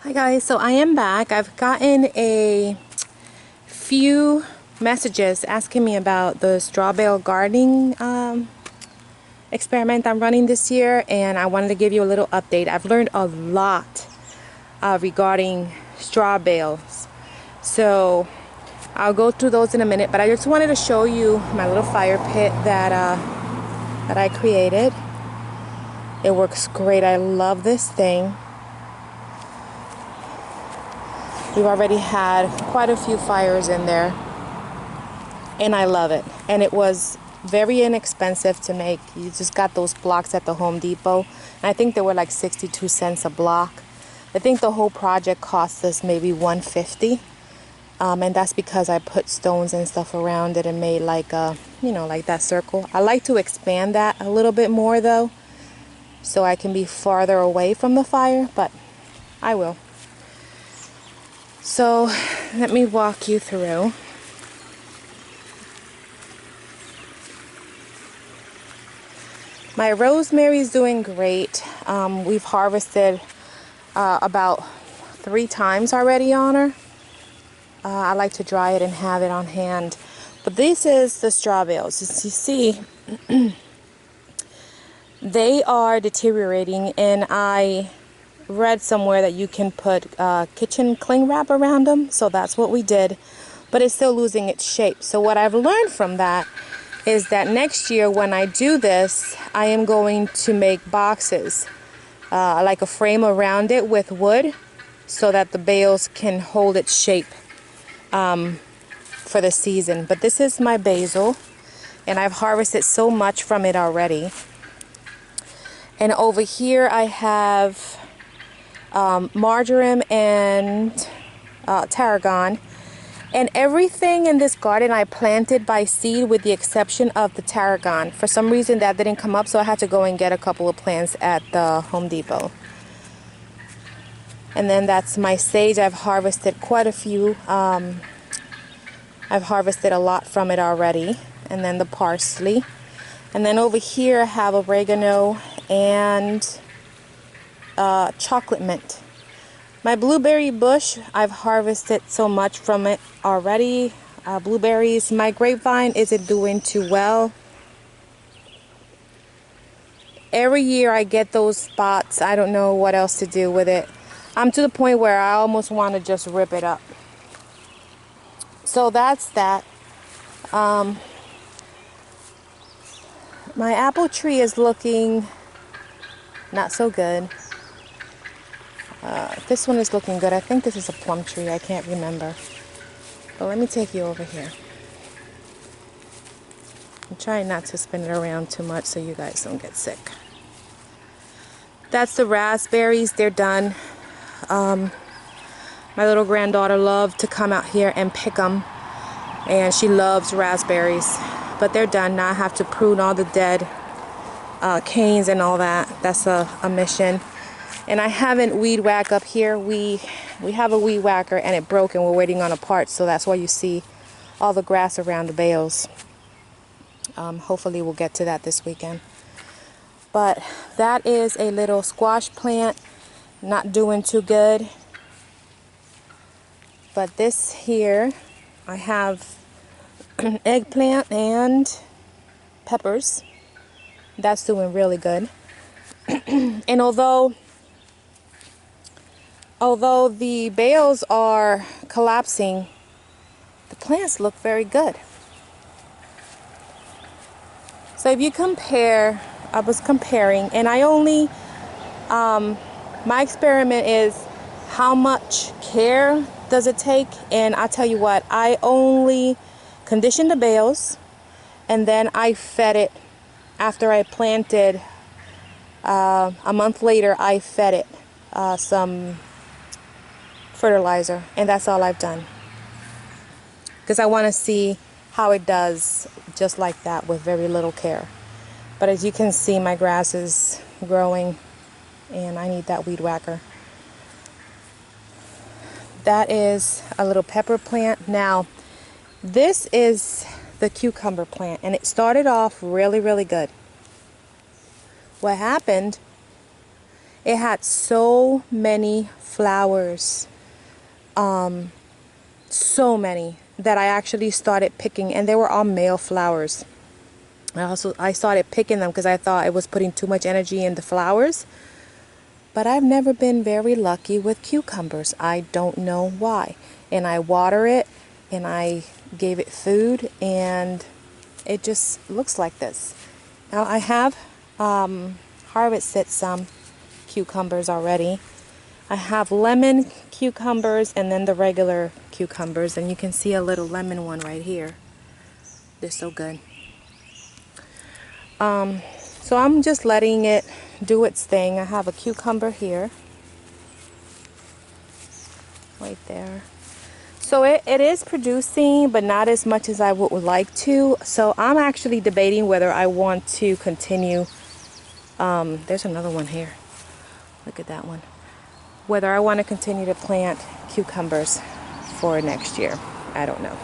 Hi guys, so I am back. I've gotten a few messages asking me about the straw bale gardening experiment I'm running this year, and I wanted to give you a little update. I've learned a lot regarding straw bales, so I'll go through those in a minute, but I just wanted to show you my little fire pit that I created. It works great. I love this thing. We've already had quite a few fires in there, and I love it. And it was very inexpensive to make. You just got those blocks at the Home Depot, and I think they were like 62 cents a block. I think the whole project cost us maybe $150, and that's because I put stones and stuff around it and made like a, like that circle. I like to expand that a little bit more though, so I can be farther away from the fire, but I will. So let me walk you through. My rosemary is doing great. We've harvested about 3 times already on her. I like to dry it and have it on hand. But this is the straw bales. As you see, they are deteriorating, and I read somewhere that you can put kitchen cling wrap around them, so that's what we did, but it's still losing its shape. So what I've learned from that is that next year when I do this, I am going to make boxes, like a frame around it with wood, so that the bales can hold its shape for the season. But this is my basil, and I've harvested so much from it already. And over here I have marjoram and tarragon, and everything in this garden I planted by seed with the exception of the tarragon. For some reason that didn't come up, so I had to go and get a couple of plants at the Home Depot. And then that's my sage. I've harvested quite a few. I've harvested a lot from it already. And then the parsley, and then over here I have oregano and chocolate mint. My blueberry bush, I've harvested so much from it already. Blueberries. My grapevine isn't doing too well. Every year I get those spots. I don't know what else to do with it. I'm to the point where I almost want to just rip it up. So that's that. My apple tree is looking not so good. This one is looking good. I think this is a plum tree. I can't remember. But let me take you over here. I'm trying not to spin it around too much so you guys don't get sick. That's the raspberries. They're done. My little granddaughter loved to come out here and pick them, and she loves raspberries. But they're done. Now I have to prune all the dead canes and all that. That's a mission. And I haven't weed whacked up here. We have a weed whacker and it broke, and we're waiting on a part, so that's why you see all the grass around the bales. Hopefully we'll get to that this weekend. But that is a little squash plant, not doing too good. But this here, I have eggplant and peppers. That's doing really good. And although the bales are collapsing, the plants look very good. So if you compare, I was comparing, and I only, my experiment is how much care does it take, and I'll tell you what, I only conditioned the bales, and then I fed it after I planted. A month later I fed it some fertilizer, and that's all I've done, because I want to see how it does just like that with very little care. But as you can see, my grass is growing and I need that weed whacker. That is a little pepper plant. Now this is the cucumber plant, and it started off really good. What happened It had so many flowers, so many, that I actually started picking, and they were all male flowers. I started picking them because I thought it was putting too much energy in the flowers. But I've never been very lucky with cucumbers. I don't know why. And I water it, and I gave it food, and it just looks like this. Now I have harvested some cucumbers already. I have lemon cucumbers and then the regular cucumbers, and you can see a little lemon one right here. They're so good. So I'm just letting it do its thing. I have a cucumber here, right there. So it is producing, but not as much as I would like to. So I'm actually debating whether I want to continue. There's another one here. Look at that one. Whether I want to continue to plant cucumbers for next year. I don't know.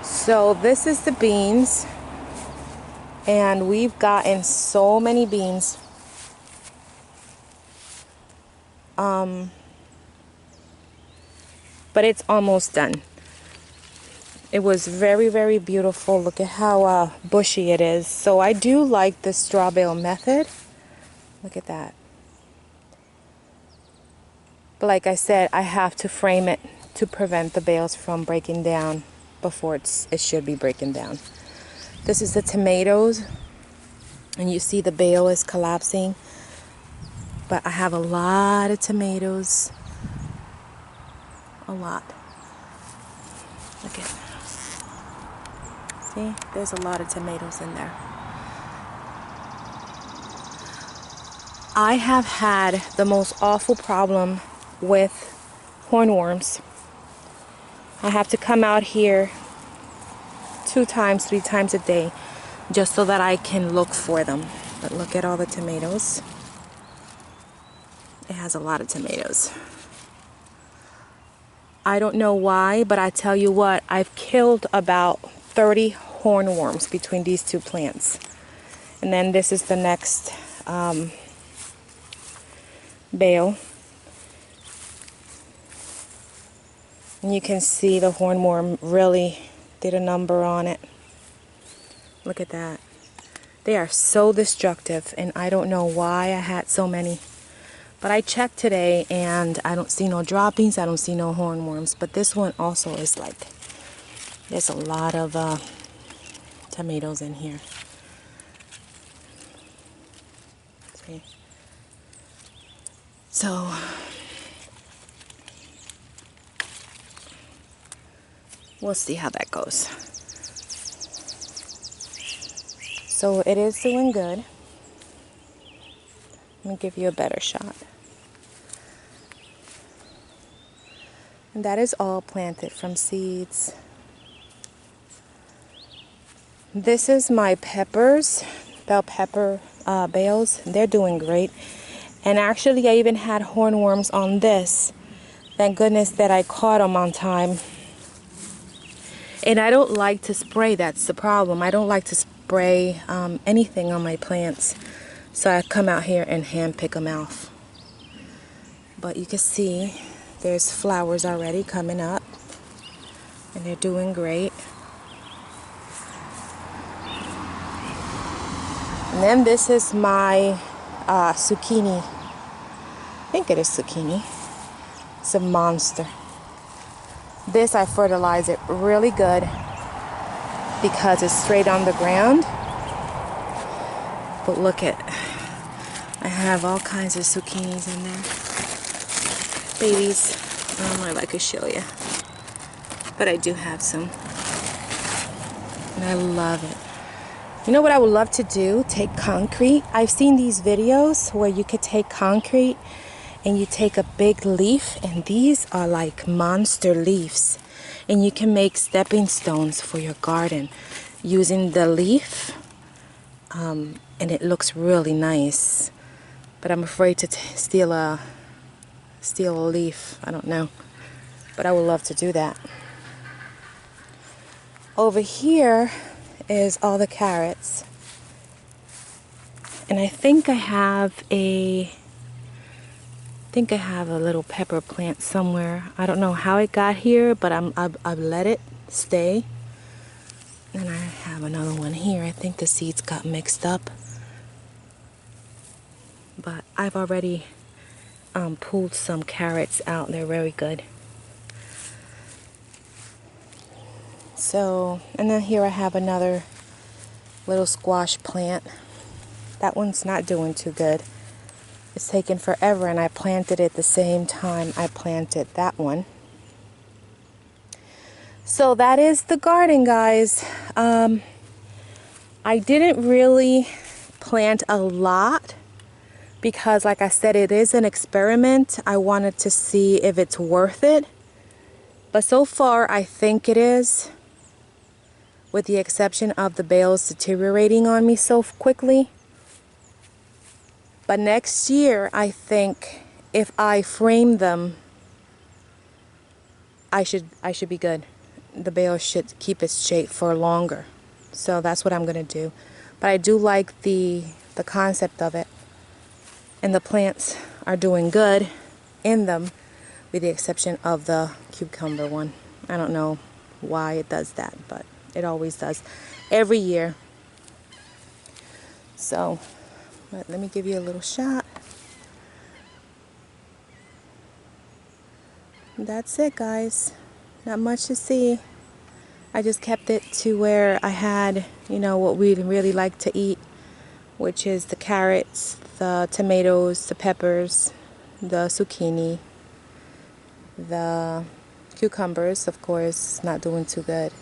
So this is the beans. And we've gotten so many beans. But it's almost done. It was very, very beautiful. Look at how bushy it is. So I do like the straw bale method. Look at that. But like I said, I have to frame it to prevent the bales from breaking down before it should be breaking down. This is the tomatoes, and you see the bale is collapsing. But I have a lot of tomatoes. A lot. Look at that. See, there's a lot of tomatoes in there. I have had the most awful problem with hornworms. I have to come out here 2 times, 3 times a day just so that I can look for them. But look at all the tomatoes. It has a lot of tomatoes. I don't know why, but I tell you what, I've killed about 30 hornworms between these 2 plants. And then this is the next bale. And you can see the hornworm really did a number on it. Look at that. They are so destructive, and I don't know why I had so many. But I checked today, and I don't see no droppings. I don't see no hornworms. But this one also is like, there's a lot of tomatoes in here. See? So, we'll see how that goes. So it is doing good. Let me give you a better shot. And that is all planted from seeds. This is my peppers, bell pepper bales. They're doing great. And actually I even had hornworms on this. Thank goodness that I caught them on time. And I don't like to spray, that's the problem. I don't like to spray anything on my plants. So I come out here and hand pick them off. But you can see there's flowers already coming up. And they're doing great. And then this is my zucchini. I think it is zucchini. It's a monster. This I fertilize it really good because it's straight on the ground. But look at, I have all kinds of zucchinis in there. Babies. I don't know if I could show you. But I do have some. And I love it. You know what I would love to do? Take concrete. I've seen these videos where you could take concrete and you take a big leaf, and these are like monster leaves. And you can make stepping stones for your garden using the leaf. And it looks really nice. But I'm afraid to steal a leaf. I don't know. But I would love to do that. Over here is all the carrots. And I think I have a little pepper plant somewhere. I don't know how it got here, but I've let it stay. And I have another one here. I think the seeds got mixed up. But I've already pulled some carrots out. They're very good. So, and then here I have another little squash plant. That one's not doing too good. It's taken forever, and I planted it the same time I planted that one. So that is the garden, guys. I didn't really plant a lot because, like I said, it is an experiment. I wanted to see if it's worth it. But so far, I think it is, with the exception of the bales deteriorating on me so quickly. But next year, I think if I frame them, I should be good. The bale should keep its shape for longer. So that's what I'm going to do. But I do like the concept of it. And the plants are doing good in them, with the exception of the cucumber one. I don't know why it does that, but it always does. Every year. So, but let me give you a little shot. That's it, guys. Not much to see. I just kept it to where I had, you know, what we really like to eat, which is the carrots, the tomatoes, the peppers, the zucchini, the cucumbers, of course, not doing too good,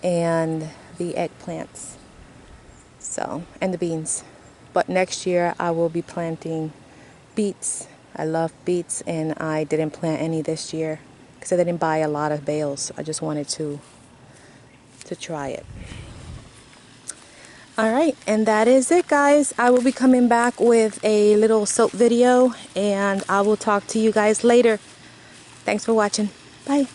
and the eggplants. So, and the beans. But next year I will be planting beets. I love beets, and I didn't plant any this year because I didn't buy a lot of bales. I just wanted to try it. Alright, and that is it, guys. I will be coming back with a little soap video, and I will talk to you guys later. Thanks for watching. Bye.